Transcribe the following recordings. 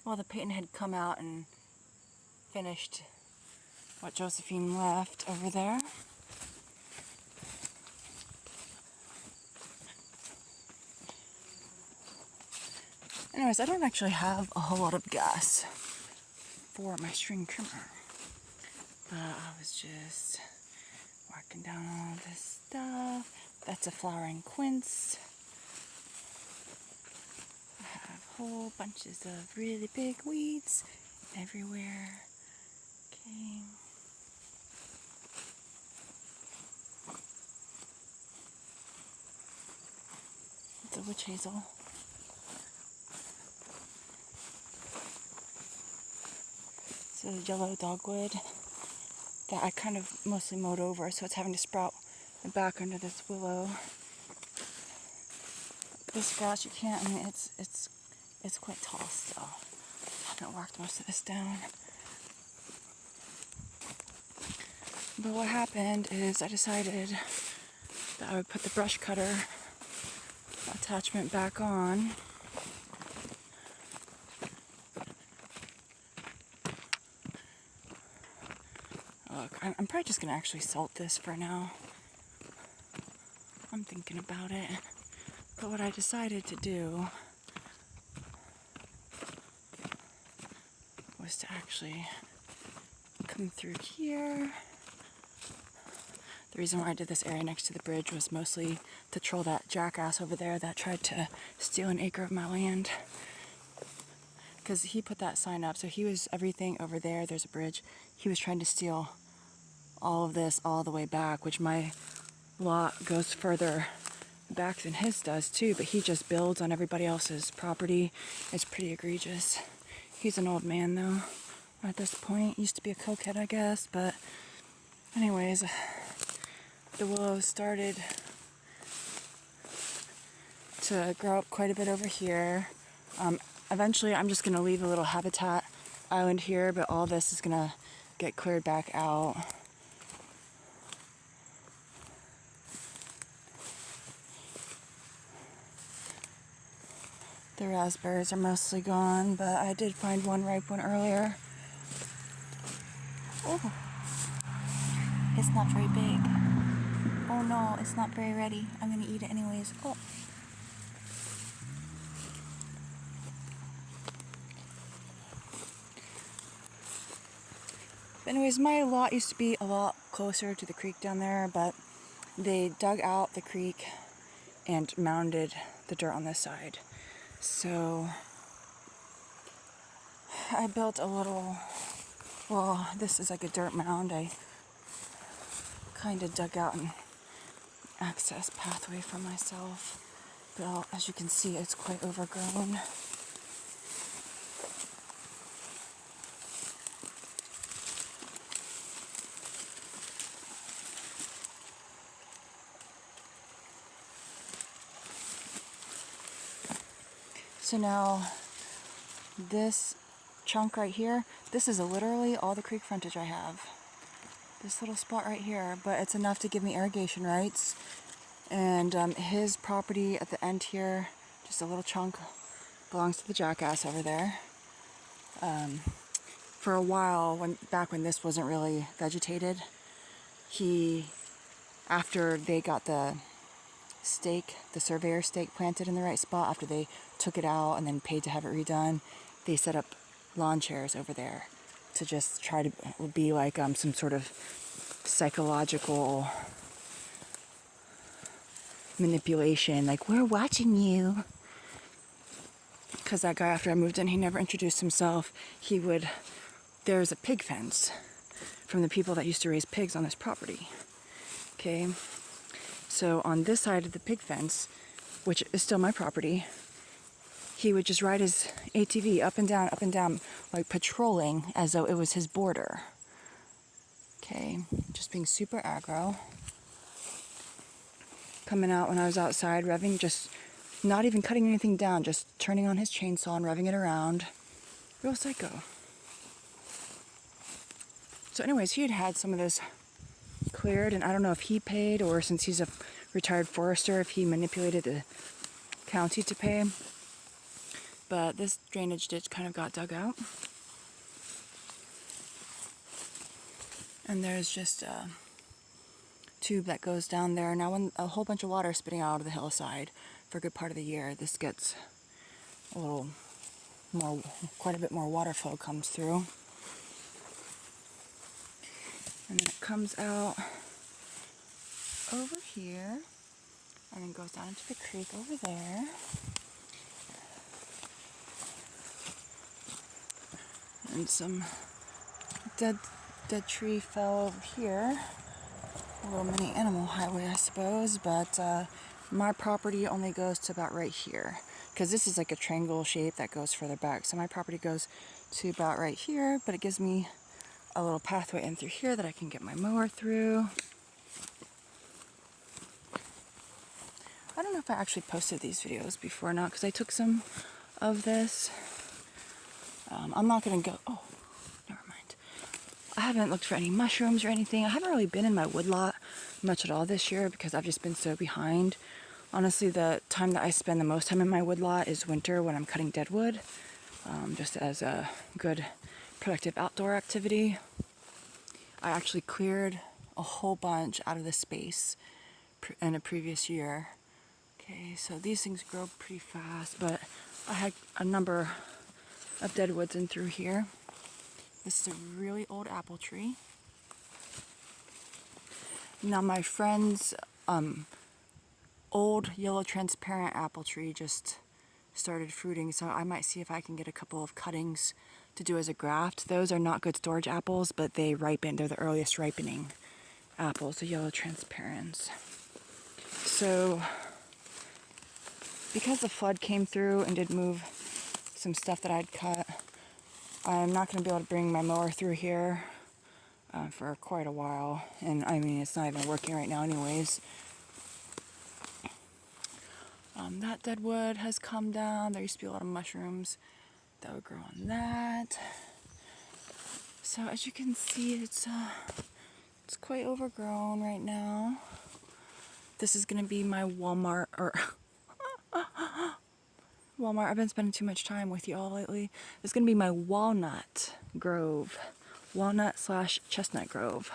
Well, the Peyton had come out and finished what Josephine left over there. Anyways, I don't actually have a whole lot of gas for my string trimmer, but I was just whacking down all this stuff. That's a flowering quince. I have whole bunches of really big weeds everywhere. Okay. It's a witch hazel. It's a yellow dogwood that I kind of mostly mowed over, so it's having to sprout back under this willow. This grass, you can't, I mean, it's quite tall still. I haven't whacked most of this down. But what happened is I decided that I would put the brush cutter attachment back on. Look, I'm probably just gonna actually salt this for now. I'm thinking about it. But what I decided to do was to actually come through here. The reason why I did this area next to the bridge was mostly to troll that jackass over there that tried to steal an acre of my land. Because he put that sign up, so he was everything over there, there's a bridge. He was trying to steal all of this all the way back, which my lot goes further back than his does too, but he just builds on everybody else's property. It's pretty egregious. He's an old man though at this point. Used to be a cokehead, I guess, but anyways, the willows started to grow up quite a bit over here. Eventually I'm just going to leave a little habitat island here, but all this is going to get cleared back out. The raspberries are mostly gone, but I did find one ripe one earlier. Oh, it's not very big. Oh no, it's not very ready. I'm gonna eat it anyways. Oh. But anyways, my lot used to be a lot closer to the creek down there, but they dug out the creek and mounded the dirt on this side. So I built a little, well, this is like a dirt mound. I kind of dug out an access pathway for myself, but as you can see, it's quite overgrown. So now this chunk right here, this is literally all the creek frontage I have. This little spot right here, but it's enough to give me irrigation rights. And his property at the end here, just a little chunk, belongs to the jackass over there. For a while, back when this wasn't really vegetated, after they got the stake, the surveyor stake planted in the right spot, after they took it out and then paid to have it redone, they set up lawn chairs over there to just try to be like some sort of psychological manipulation, like, we're watching you. Because that guy, after I moved in, he never introduced himself. There's a pig fence from the people that used to raise pigs on this property. Okay, so on this side of the pig fence, which is still my property, he would just ride his ATV up and down, like patrolling as though it was his border. Okay, just being super aggro. Coming out when I was outside, revving, just not even cutting anything down, just turning on his chainsaw and revving it around. Real psycho. So anyways, he had some of this cleared, and I don't know if he paid, or since he's a retired forester, if he manipulated the county to pay. But this drainage ditch kind of got dug out. And there's just a tube that goes down there. Now when a whole bunch of water is spitting out of the hillside for a good part of the year, this gets a little more, quite a bit more water flow comes through. And then it comes out over here and then goes down into the creek over there. And some dead tree fell over here. A little mini animal highway, I suppose, but my property only goes to about right here, because this is like a triangle shape that goes further back. So my property goes to about right here, but it gives me a little pathway in through here that I can get my mower through. I don't know if I actually posted these videos before or not, because I took some of this. I'm not going to go... Oh, never mind. I haven't looked for any mushrooms or anything. I haven't really been in my woodlot much at all this year because I've just been so behind. Honestly, the time that I spend the most time in my woodlot is winter when I'm cutting deadwood, just as a good productive outdoor activity. I actually cleared a whole bunch out of the space in a previous year. Okay, so these things grow pretty fast, but I had a number of deadwoods in through here. This is a really old apple tree. Now my friend's old yellow transparent apple tree just started fruiting, so I might see if I can get a couple of cuttings to do as a graft. Those are not good storage apples, but they ripen. They're the earliest ripening apples, the yellow transparents. So because the flood came through and did move some stuff that I'd cut, I'm not going to be able to bring my mower through here for quite a while. And I mean, it's not even working right now anyways. That deadwood has come down. There used to be a lot of mushrooms that would grow on that. So as you can see, it's quite overgrown right now. This is going to be my Walmart, or Walmart. I've been spending too much time with you all lately. It's going to be my walnut grove. Walnut/chestnut grove.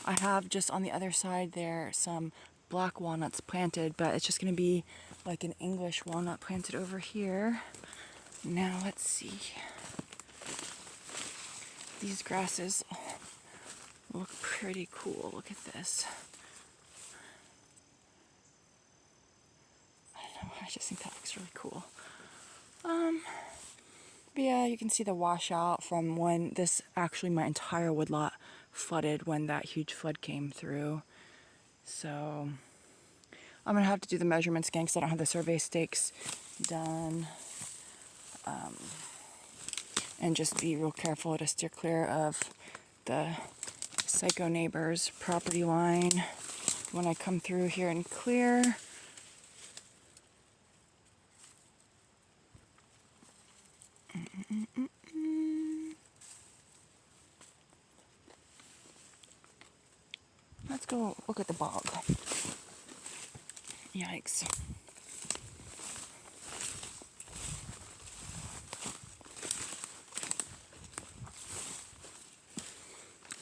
I have just on the other side there some black walnuts planted, but it's just going to be like an English walnut planted over here. Now let's see. These grasses look pretty cool. Look at this. I don't know, I just think that looks really cool. But yeah, you can see the washout from when this, actually my entire woodlot flooded when that huge flood came through. So I'm going to have to do the measurements again because I don't have the survey stakes done. And just be real careful to steer clear of the psycho neighbor's property line when I come through here and clear. Let's go look at the bog. Yikes.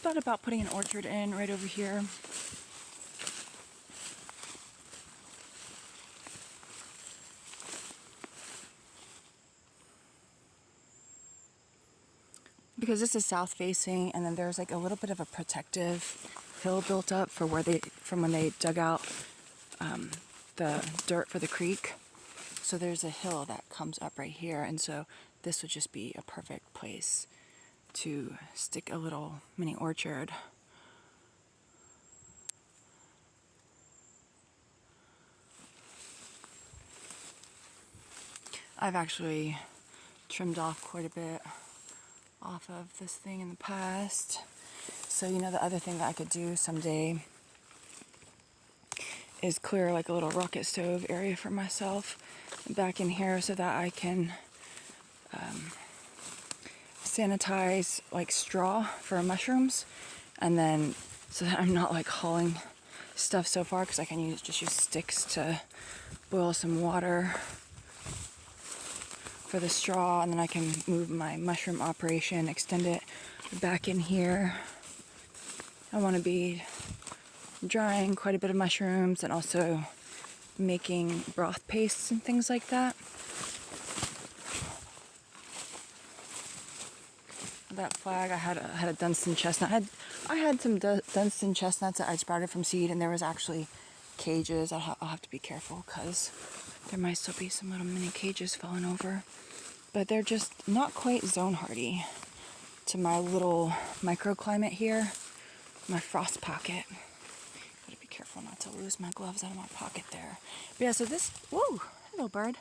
Thought about putting an orchard in right over here. Because this is south facing, and then there's like a little bit of a protective hill built up for where from when they dug out the dirt for the creek. So there's a hill that comes up right here, and so this would just be a perfect place to stick a little mini orchard. I've actually trimmed off quite a bit off of this thing in the past. So, you know, the other thing that I could do someday is clear like a little rocket stove area for myself back in here so that I can sanitize like straw for mushrooms, and then so that I'm not like hauling stuff so far, because I can just use sticks to boil some water for the straw, and then I can move my mushroom operation, extend it back in here. I want to be drying quite a bit of mushrooms and also making broth pastes and things like that. That flag, I had a Dunstan chestnut. I had some Dunstan chestnuts that I sprouted from seed, and there was actually cages. I'll have to be careful because there might still be some little mini cages falling over. But they're just not quite zone hardy to my little microclimate here, my frost pocket. Gotta be careful not to lose my gloves out of my pocket there. But yeah, so this, whoa, hello bird.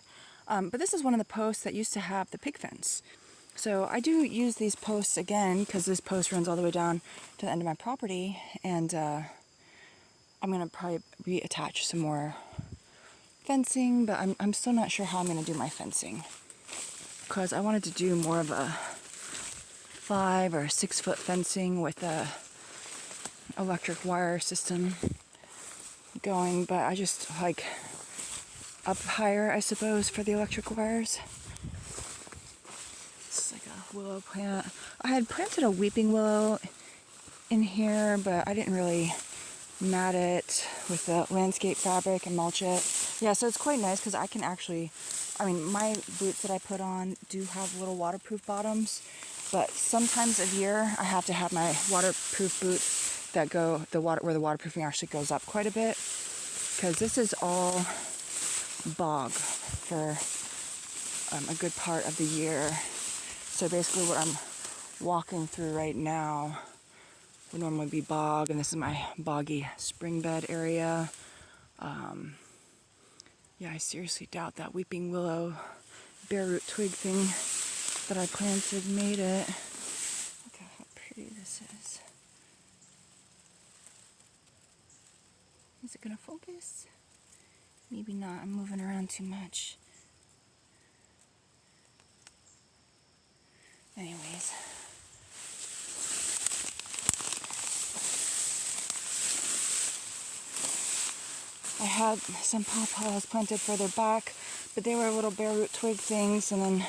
But this is one of the posts that used to have the pig fence. So I do use these posts again because this post runs all the way down to the end of my property, and I'm gonna probably reattach some more fencing, but I'm still not sure how I'm gonna do my fencing because I wanted to do more of a 5 or 6 foot fencing with a electric wire system going, but I just like up higher, I suppose, for the electric wires. Willow plant. I had planted a weeping willow in here, but I didn't really mat it with the landscape fabric and mulch it. Yeah, so it's quite nice because I can actually, I mean, my boots that I put on do have little waterproof bottoms, but sometimes a year I have to have my waterproof boots that go where the waterproofing actually goes up quite a bit, because this is all bog for a good part of the year. So basically what I'm walking through right now would normally be bog, and this is my boggy spring bed area. Yeah, I seriously doubt that weeping willow bare root twig thing that I planted made it. Look at how pretty this is. Is it gonna focus? Maybe not, I'm moving around too much. Anyways. I had some pawpaws planted further back, but they were little bare root twig things, and then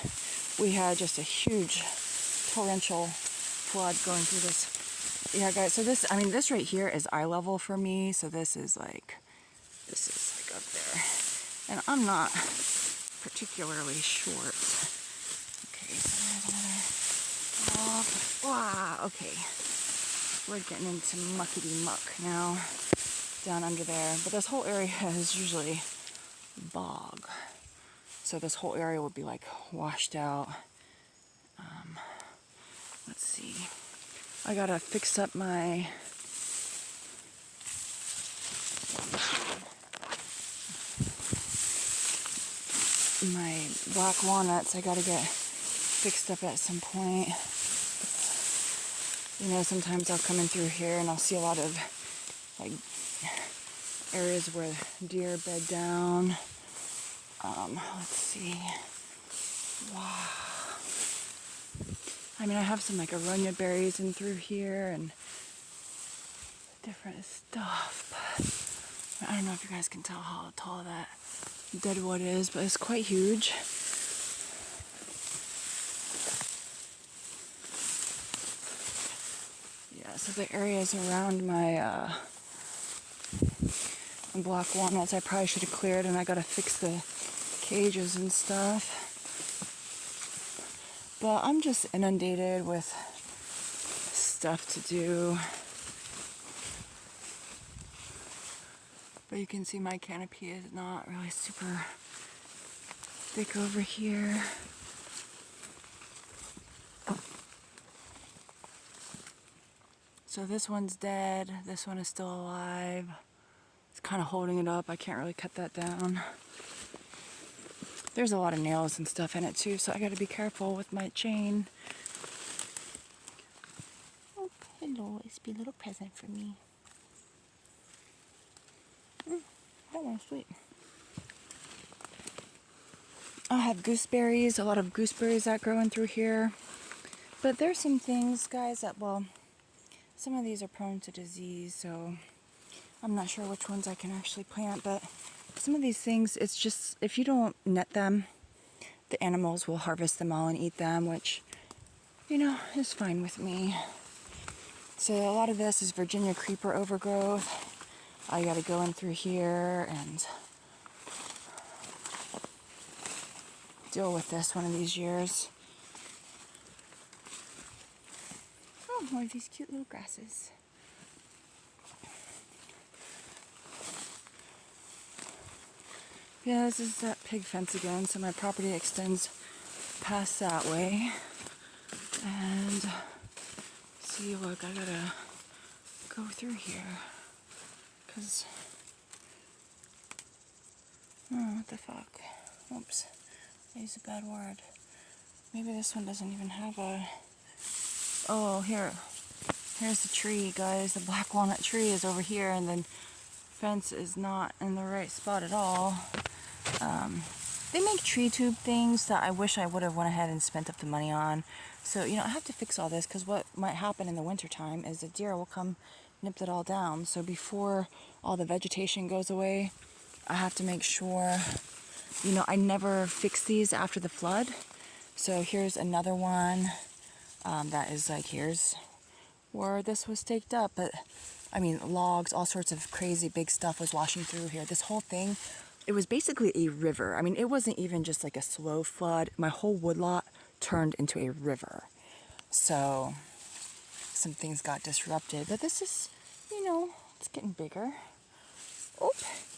we had just a huge torrential flood going through this. Yeah, guys, so this right here is eye level for me, so this is like up there. And I'm not particularly short. Okay, so there's another log. Wow, okay. We're getting into muckety muck now down under there. But this whole area is usually bog. So this whole area would be like washed out. Let's see. I gotta fix up my black walnuts. I gotta get fixed up at some point. You know, sometimes I'll come in through here and I'll see a lot of like areas where deer bed down. Let's see. Wow. I mean, I have some like aronia berries in through here and different stuff, but I don't know if you guys can tell how tall that deadwood is, but it's quite huge. Yeah, so the areas around my black walnuts I probably should have cleared, and I gotta fix the cages and stuff. But I'm just inundated with stuff to do. But you can see my canopy is not really super thick over here. So this one's dead, this one is still alive. It's kind of holding it up, I can't really cut that down. There's a lot of nails and stuff in it too, so I gotta be careful with my chain. Oh, hello, it's a little present for me. That one's sweet. I have gooseberries, a lot of gooseberries that grow in through here. But there's some things, guys, that, well, some of these are prone to disease, so I'm not sure which ones I can actually plant, but some of these things, it's just, if you don't net them, the animals will harvest them all and eat them, which, you know, is fine with me. So a lot of this is Virginia creeper overgrowth. I gotta go in through here and deal with this one of these years. Oh, more of these cute little grasses. Yeah, this is that pig fence again, so my property extends past that way. And see, look, I gotta go through here, because, oh, what the fuck, oops, I used a bad word. Maybe this one doesn't even have a, oh, here's the tree, guys, the black walnut tree is over here, and then fence is not in the right spot at all. They make tree tube things that I wish I would have went ahead and spent up the money on. So, you know, I have to fix all this, because what might happen in the wintertime is the deer will come nip it all down. So before all the vegetation goes away, I have to make sure, you know, I never fix these after the flood. So here's another one that is like, here's where this was staked up. But, I mean, logs, all sorts of crazy big stuff was washing through here. This whole thing, it was basically a river. I mean, it wasn't even just like a slow flood. My whole woodlot turned into a river. So some things got disrupted, but this is, you know, it's getting bigger. Oh,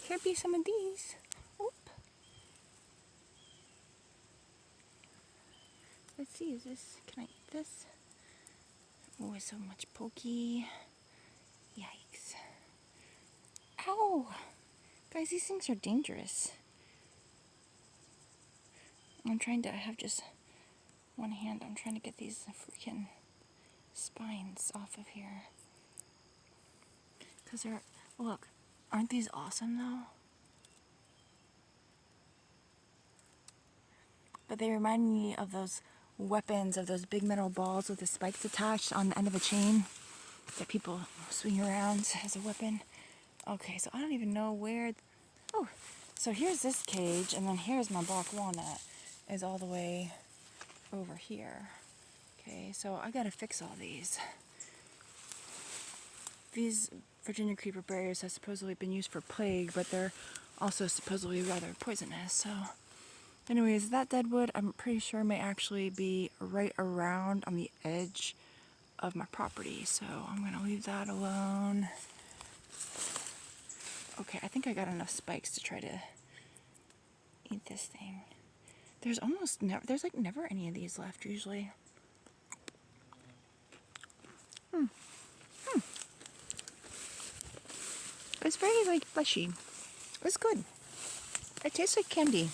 here be some of these. Oh. Let's see, is this, can I eat this? Oh, it's so much pokey. Yikes. Ow! Guys, these things are dangerous. I'm trying to, I have just one hand. I'm trying to get these freaking spines off of here. Because they're, look, aren't these awesome though? But they remind me of those weapons, of those big metal balls with the spikes attached on the end of a chain that people swing around as a weapon. Okay, so I don't even know where, oh, so here's this cage, and then here's my black walnut, is all the way over here. Okay, so I gotta fix all these. These Virginia creeper barriers have supposedly been used for plague, but they're also supposedly rather poisonous. So anyways, that deadwood, I'm pretty sure may actually be right around on the edge of my property. So I'm gonna leave that alone. Okay, I think I got enough spikes to try to eat this thing. There's almost never, there's like never any of these left usually. It's very like fleshy. It's good. It tastes like candy.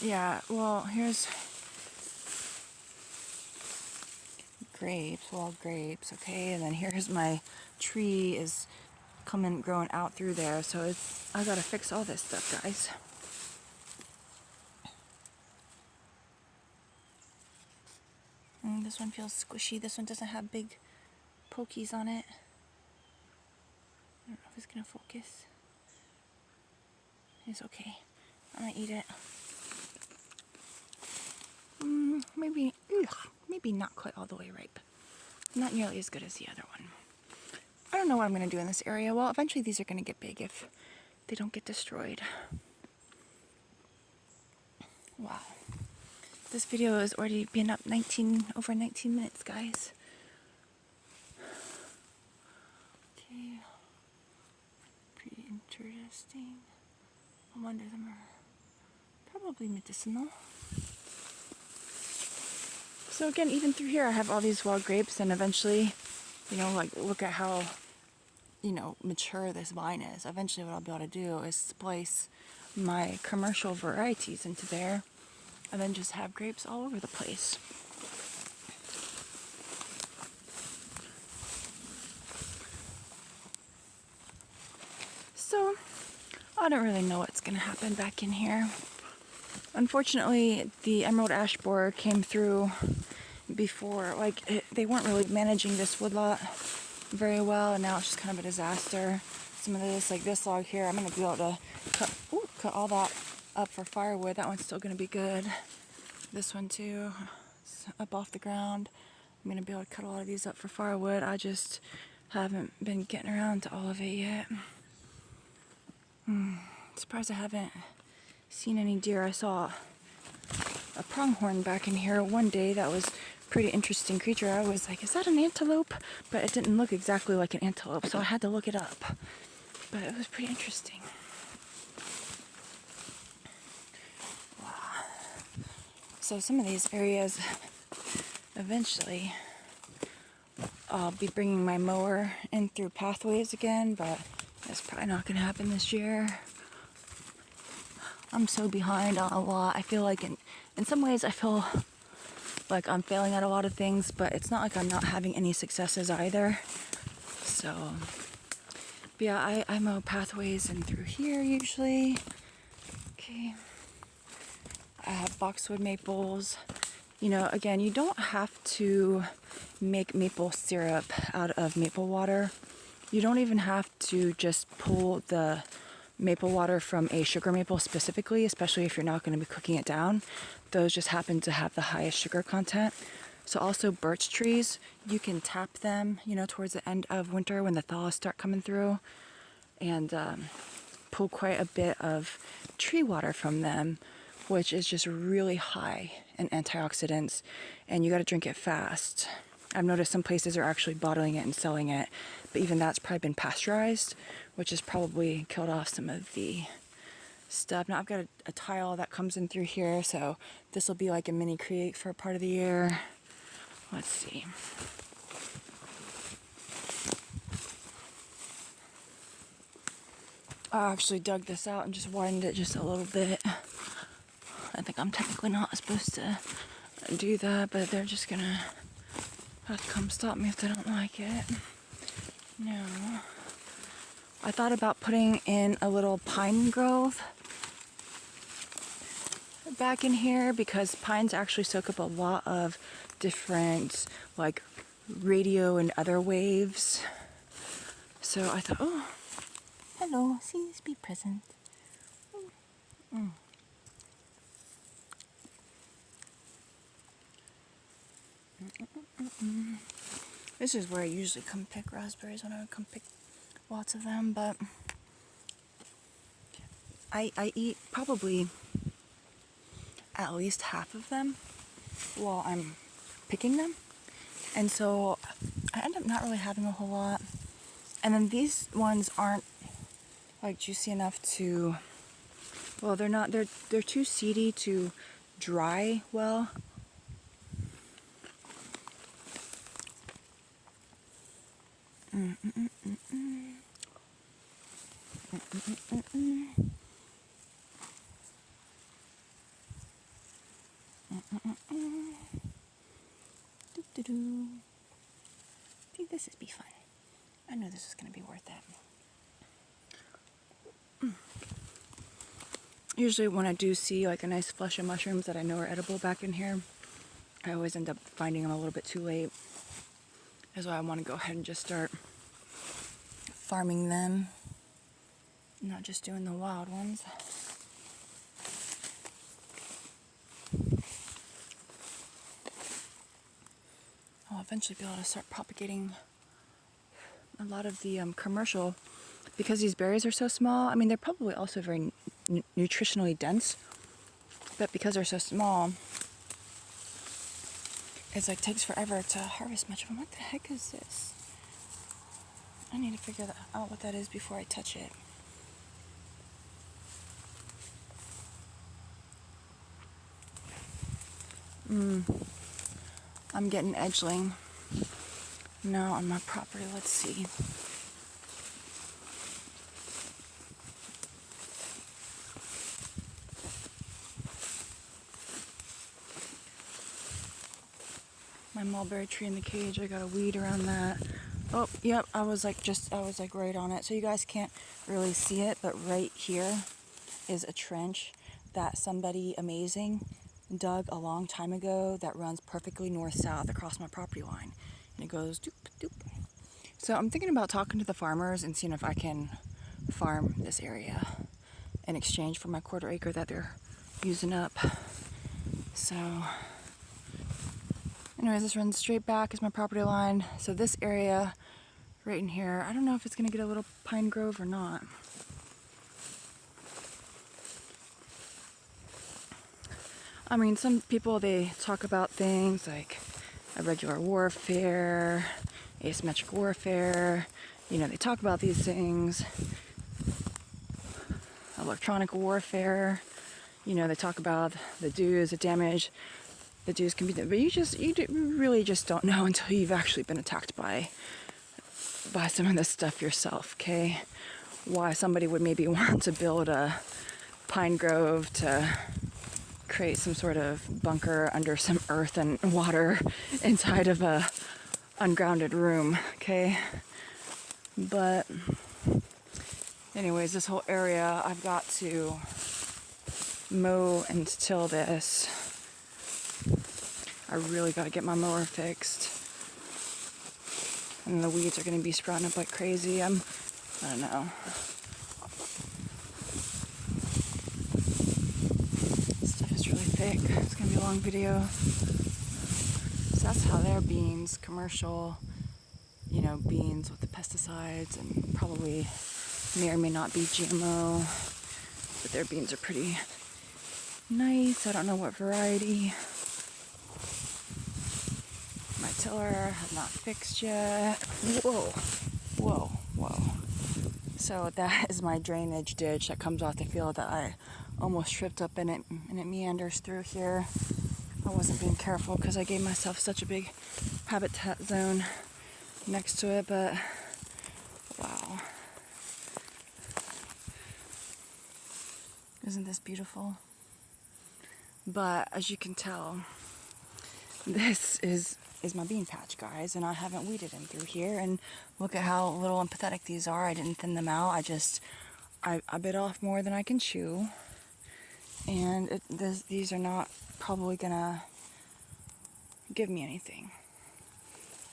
Yeah, well, here's grapes, wild grapes, okay, and then here's my tree is coming, growing out through there, so it's, I gotta fix all this stuff, guys. This one feels squishy. This one doesn't have big pokies on it. I don't know if it's gonna focus. It's okay. I'm gonna eat it. Maybe not quite all the way ripe. Not nearly as good as the other one. I don't know what I'm gonna do in this area. Well, eventually these are gonna get big if they don't get destroyed. Wow. This video has already been up over 19 minutes, guys. Okay. Pretty interesting. I wonder them are probably medicinal. So again, even through here I have all these wild grapes, and eventually, you know, like look at how, you know, mature this vine is. Eventually what I'll be able to do is splice my commercial varieties into there and then just have grapes all over the place. So I don't really know what's gonna happen back in here. Unfortunately, the emerald ash borer came through before. Like, they weren't really managing this woodlot very well, and now it's just kind of a disaster. Some of this, like this log here, I'm going to be able to cut all that up for firewood. That one's still going to be good. This one too, it's up off the ground. I'm going to be able to cut a lot of these up for firewood. I just haven't been getting around to all of it yet. Surprised I haven't seen any deer. I saw a pronghorn back in here one day. That was a pretty interesting creature. I was like, is that an antelope? But it didn't look exactly like an antelope, so I had to look it up. But it was pretty interesting. Wow. So some of these areas, eventually, I'll be bringing my mower in through pathways again, but that's probably not going to happen this year. I'm so behind on a lot. I feel like in some ways I feel like I'm failing at a lot of things, but it's not like I'm not having any successes either. So, but yeah, I mow pathways in through here usually. Okay. I have boxwood maples. You know, again, you don't have to make maple syrup out of maple water. You don't even have to just pull the maple water from a sugar maple specifically, especially if you're not going to be cooking it down. Those just happen to have the highest sugar content. So also birch trees, you can tap them, you know, towards the end of winter when the thaws start coming through, and pull quite a bit of tree water from them, which is just really high in antioxidants, and you got to drink it fast. I've noticed some places are actually bottling it and selling it, but even that's probably been pasteurized, which has probably killed off some of the stuff. Now I've got a tile that comes in through here, so this will be like a mini creek for a part of the year. Let's see. I actually dug this out and just widened it just a little bit. I think I'm technically not supposed to do that, but they're just gonna have to come stop me if they don't like it. No. I thought about putting in a little pine grove back in here, because pines actually soak up a lot of different, like, radio and other waves. So I thought, oh, hello, please be present. This is where I usually come pick raspberries, when I would come pick lots of them, but I eat probably at least half of them while I'm picking them, and so I end up not really having a whole lot. And then these ones aren't like juicy enough to, well, they're too seedy to dry well. I think this would be fun. I know this is going to be worth it. Usually when I do see like a nice flush of mushrooms that I know are edible back in here, I always end up finding them a little bit too late. That's why I want to go ahead and just start farming them, not just doing the wild ones. I'll eventually be able to start propagating a lot of the commercial, because these berries are so small. I mean, they're probably also very nutritionally dense, but because they're so small, it's like takes forever to harvest much of them. What the heck is this? I need to figure out what that is before I touch it. I'm getting edgeling now on my property. Let's see. My mulberry tree in the cage, I got a weed around that. Oh, yep, I was like right on it. So you guys can't really see it, but right here is a trench that somebody amazing dug a long time ago that runs perfectly north-south across my property line. And it goes doop, doop. So I'm thinking about talking to the farmers and seeing if I can farm this area in exchange for my 1/4 acre that they're using up. So anyways, this runs straight back as my property line. So this area right in here, I don't know if it's gonna get a little pine grove or not. I mean, some people, they talk about things like irregular warfare, asymmetric warfare. You know, they talk about these things. Electronic warfare. You know, they talk about the dues, the damage the dues can be done. But you really just don't know until you've actually been attacked by some of this stuff yourself, okay? Why somebody would maybe want to build a pine grove to create some sort of bunker under some earth and water inside of a ungrounded room, okay? But anyways, this whole area, I've got to mow and till this. I really got to get my mower fixed. And the weeds are going to be sprouting up like crazy. I don't know. This stuff is really thick. It's going to be a long video. So that's how their beans, commercial, you know, beans with the pesticides, and probably may or may not be GMO, but their beans are pretty nice. I don't know what variety. My tiller has not fixed yet. Whoa, whoa, whoa. So that is my drainage ditch that comes off the field that I almost tripped up in it, and it meanders through here. I wasn't being careful because I gave myself such a big habitat zone next to it, but wow. Isn't this beautiful? But as you can tell, this is my bean patch, guys, and I haven't weeded them through here. And look at how little and pathetic these are. I didn't thin them out. I bit off more than I can chew, and these are not probably gonna give me anything.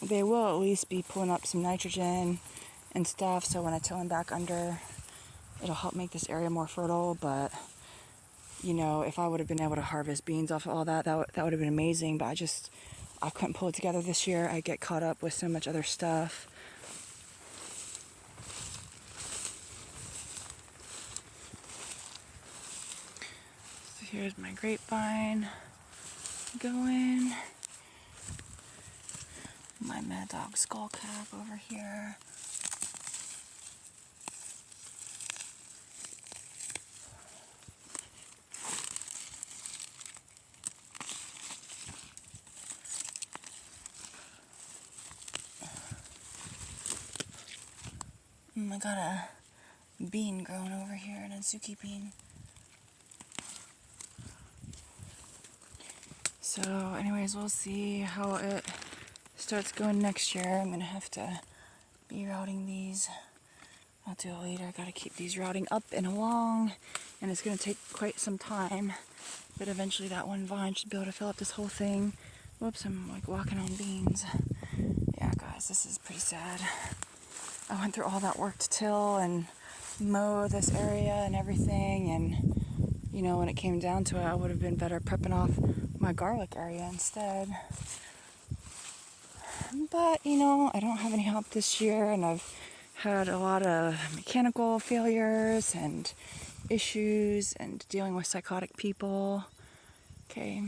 They will at least be pulling up some nitrogen and stuff, so when I till them back under, it'll help make this area more fertile. But you know, if I would have been able to harvest beans off of all that would have been amazing. But I couldn't pull it together this year. I get caught up with so much other stuff. So here's my grapevine going. My Mad Dog skullcap over here. And I got a bean growing over here, an Azuki bean. So anyways, we'll see how it starts going next year. I'm gonna have to be routing these. I'll do it later. I gotta keep these routing up and along, and it's gonna take quite some time, but eventually that one vine should be able to fill up this whole thing. Whoops, I'm like walking on beans. Yeah, guys, this is pretty sad. I went through all that work to till and mow this area and everything, and you know, when it came down to it, I would have been better prepping off my garlic area instead. But you know, I don't have any help this year, and I've had a lot of mechanical failures and issues and dealing with psychotic people. Okay.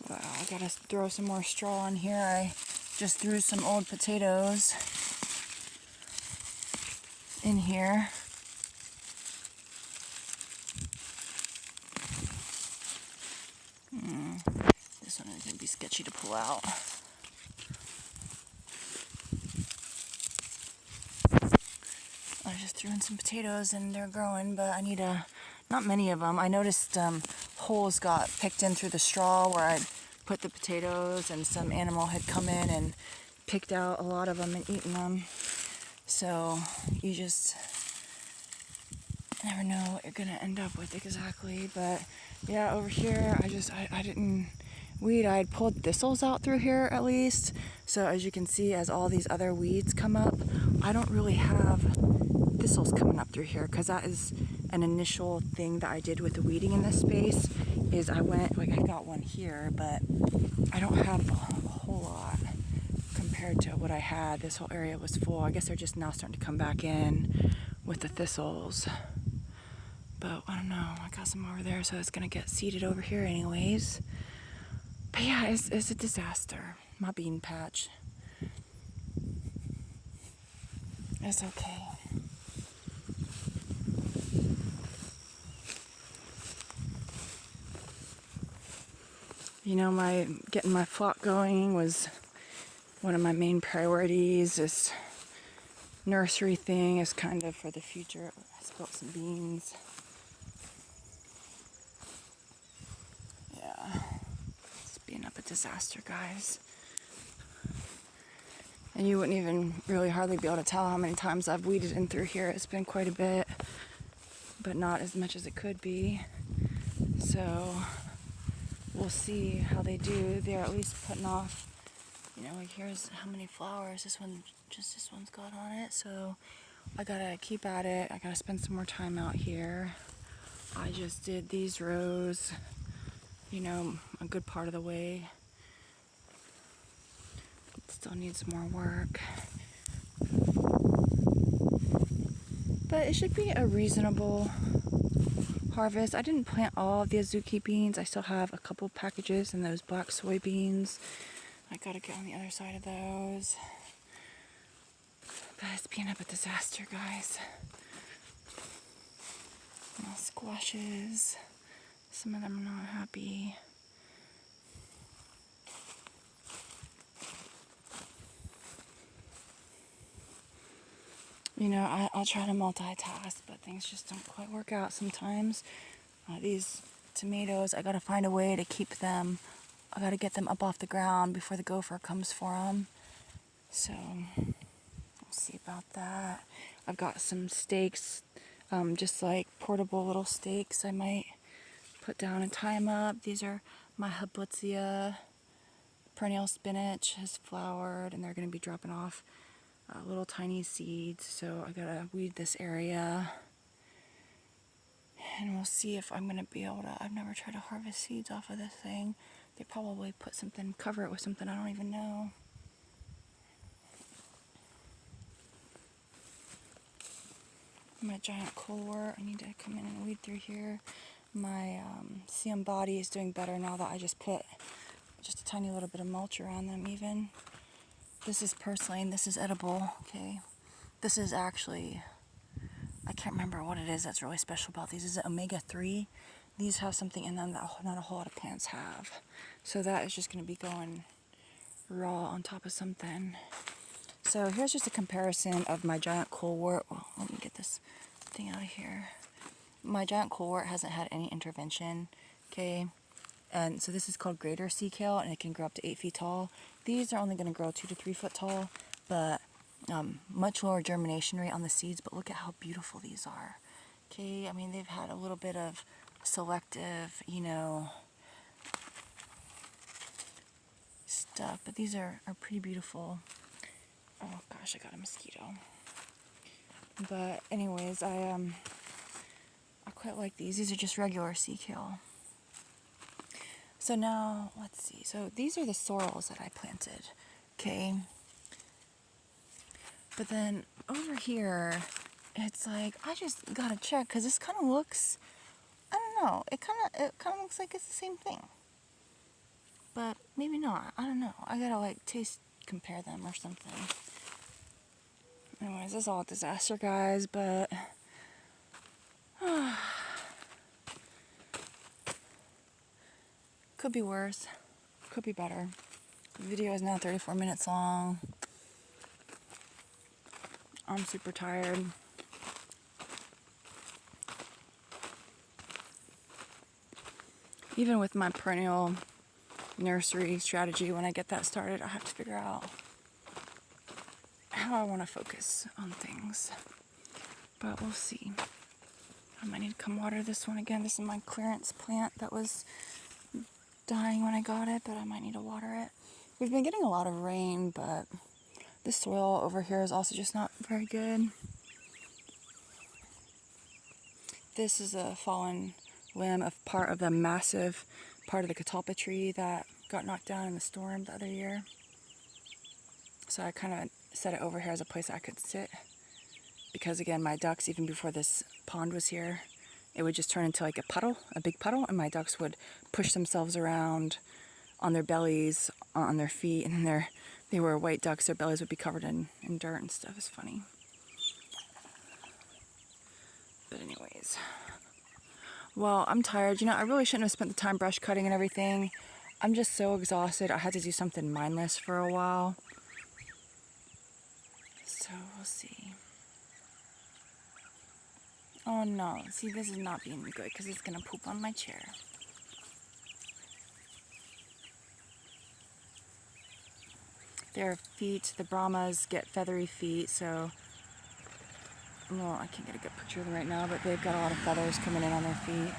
Wow, I gotta throw some more straw in here. I just threw some old potatoes in here. This one is gonna be sketchy to pull out. I just threw in some potatoes and they're growing, but I need not many of them. I noticed holes got picked in through the straw where I'd put the potatoes, and some animal had come in and picked out a lot of them and eaten them. So you just never know what you're gonna end up with exactly. But yeah, over here, I didn't weed. I had pulled thistles out through here at least. So as you can see, as all these other weeds come up, I don't really have thistles coming up through here, because that is an initial thing that I did with the weeding in this space. Is I went, like, I got one here, but I don't have a whole lot compared to what I had. This whole area was full. I guess they're just now starting to come back in with the thistles. But I don't know, I got some over there, so it's gonna get seeded over here anyways. But yeah, it's a disaster. My bean patch. It's okay. You know, getting my flock going was one of my main priorities. This nursery thing is kind of for the future. I spilled some beans. Yeah, it's being up a disaster, guys. And you wouldn't even really hardly be able to tell how many times I've weeded in through here. It's been quite a bit, but not as much as it could be. So we'll see how they do. They're at least putting off, you know, like here's how many flowers. This one's got on it. So I gotta keep at it. I gotta spend some more time out here. I just did these rows, you know, a good part of the way. Still needs more work. But it should be a reasonable harvest. I didn't plant all of the Azuki beans. I still have a couple packages and those black soybeans. I gotta get on the other side of those. But it's being a disaster, guys. My squashes. Some of them are not happy. You know, I'll try to multitask, but things just don't quite work out sometimes. These tomatoes, I gotta find a way to keep them. I gotta get them up off the ground before the gopher comes for them. So, we'll see about that. I've got some stakes, just like portable little stakes I might put down and tie them up. These are my Habutzia perennial spinach has flowered, and they're gonna be dropping off little tiny seeds. So I gotta weed this area. And we'll see if I'm gonna be able to. I've never tried to harvest seeds off of this thing. They probably put something, cover it with something I don't even know. My giant colewort, I need to come in and weed through here. My CM body is doing better now that I just put just a tiny little bit of mulch around them even. This is purslane, this is edible, okay. This is actually, I can't remember what it is that's really special about these. Is it omega-3? These have something in them that not a whole lot of plants have. So that is just going to be going raw on top of something. So here's just a comparison of my giant colewort. Well, let me get this thing out of here. My giant colewort hasn't had any intervention, okay? And so this is called greater sea kale, and it can grow up to 8 feet tall. These are only going to grow 2 to 3 foot tall, but much lower germination rate on the seeds. But look at how beautiful these are. Okay, I mean, they've had a little bit of selective, you know, stuff, but these are pretty beautiful. Oh gosh, I got a mosquito. But anyways, I quite like these. These are just regular sea kale. So now, let's see. So these are the sorrels that I planted, okay? But then over here, it's like, I just gotta check, because this kind of looks, I don't know, it kind of looks like it's the same thing. But maybe not, I don't know. I gotta like taste compare them or something. Anyways, this is all a disaster, guys, but could be worse, could be better. The video is now 34 minutes long. I'm super tired. Even with my perennial nursery strategy, when I get that started, I have to figure out how I want to focus on things. But we'll see. I might need to come water this one again. This is my clearance plant that was dying when I got it, but I might need to water it. We've been getting a lot of rain, but the soil over here is also just not very good. This is a fallen limb of part of the massive part of the catalpa tree that got knocked down in the storm the other year. So I kind of set it over here as a place I could sit. Because again, my ducks, even before this pond was here, it would just turn into like a puddle, a big puddle, and my ducks would push themselves around on their bellies, on their feet, and then they were white ducks, their bellies would be covered in dirt and stuff. It's funny. But anyways, well, I'm tired. You know, I really shouldn't have spent the time brush cutting and everything. I'm just so exhausted. I had to do something mindless for a while. So we'll see. Oh no, see, this is not being good because it's gonna poop on my chair. Their feet, the Brahmas get feathery feet, so, well, I can't get a good picture of them right now, but they've got a lot of feathers coming in on their feet.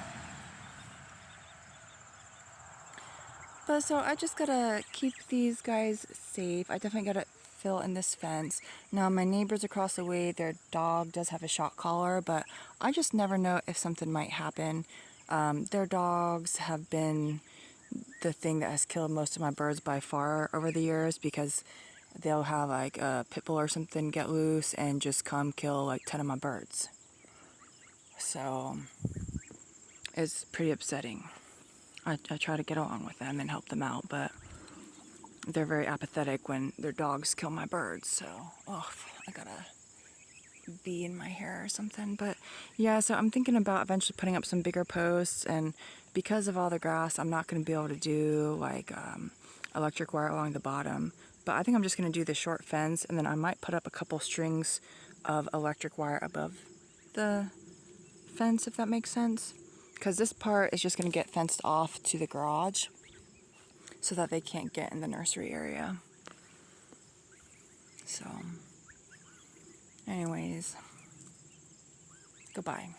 But so I just gotta keep these guys safe. I definitely gotta fill in this fence. Now my neighbors across the way, their dog does have a shock collar, but I just never know if something might happen. Their dogs have been the thing that has killed most of my birds by far over the years, because they'll have like a pit bull or something get loose and just come kill like 10 of my birds. So it's pretty upsetting. I try to get along with them and help them out, but they're very apathetic when their dogs kill my birds. So, oh, I got a bee in my hair or something. But yeah, so I'm thinking about eventually putting up some bigger posts, and because of all the grass, I'm not going to be able to do like electric wire along the bottom. But I think I'm just going to do the short fence, and then I might put up a couple strings of electric wire above the fence, if that makes sense. Because this part is just going to get fenced off to the garage so that they can't get in the nursery area. So, anyways, goodbye.